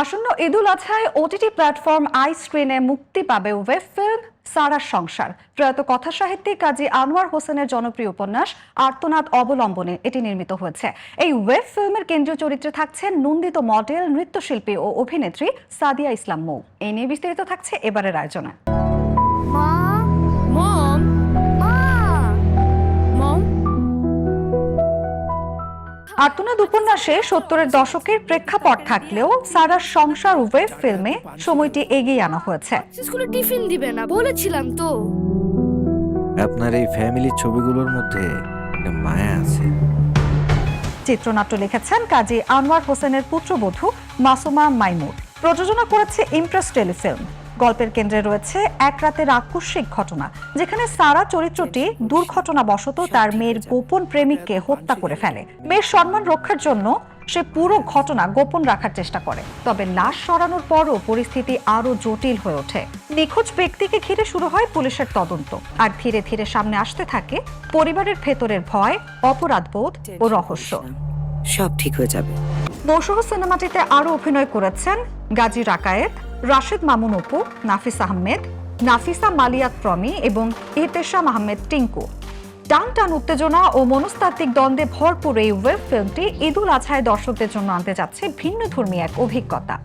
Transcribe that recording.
আসন্ন ঈদুল আজহায় OTT platform আইস্ক্রিনে মুক্তি পাবে ওয়েব ফিল্ম সারার সংসার। প্রয়াত কথা সাহিত্যিক কাজী আনোয়ার হোসেনের জনপ্রিয় উপন্যাস আর্তনাদ অবলম্বনে এটি নির্মিত হয়েছে। এই ওয়েব ফিল্মের কেন্দ্রীয় চরিত্রে থাকছেন নন্দিত মডেল, নৃত্যশিল্পী ও অভিনেত্রী সাদিয়া ইসলাম মৌ। এই নিয়ে বিস্তারিত থাকছে এবারের আয়োজনে। আর্তনাদ উপন্যাসে ৭০-এর দশকের প্রেক্ষাপট থাকলেও সারার সংসার ওয়েব ফিল্মে সময়টি এগিয়ে আনা হয়েছে। স্কুলে টিফিন দিবে না বলেছিলাম তো। আপনার এই ফ্যামিলির ছবিগুলোর মধ্যে একটা মায়া আছে। চিত্রনাট্য লিখেছেন কাজী আনোয়ার হোসেনের পুত্রবধূ মাসুমা মাইমুর। প্রযোজনা করেছে ইমপ্রেস টেলিফিল্ম। গল্পের কেন্দ্রে রয়েছে এক রাতের আকস্মিক ঘটনা, যেখানে সারা চরিত্রটি দুর্ঘটনাবশত তার মেয়ের গোপন প্রেমিককে হত্যা করে ফেলে। মেয়ের সম্মান রক্ষার জন্য সে পুরো ঘটনা গোপন রাখার চেষ্টা করে, তবে লাশ সরানোর পরও পরিস্থিতি আরো জটিল হয়ে ওঠে। নিখোঁজ ব্যক্তিকে ঘিরে শুরু হয় পুলিশের তদন্ত, আর ধীরে ধীরে সামনে আসতে থাকে পরিবারের ভেতরের ভয়, অপরাধবোধ ও রহস্য। সব ঠিক হয়ে যাবে। মৌসুম সিনেমাটিতে আরো অভিনয় করেছেন গাজী রাকায়েত, রাশেদ মামুন অপু, নাফিস আহমেদ, নাফিসা মালিয়াত প্রমি এবং ইহতেশাম আহমেদ টিঙ্কু। টান টান উত্তেজনা ও মনস্তাত্ত্বিক দ্বন্দ্বে ভরপুর এই ওয়েব ফিল্মটি ঈদুল আজহায় দর্শকদের জন্য আনতে যাচ্ছে ভিন্ন ধর্মী এক অভিজ্ঞতা।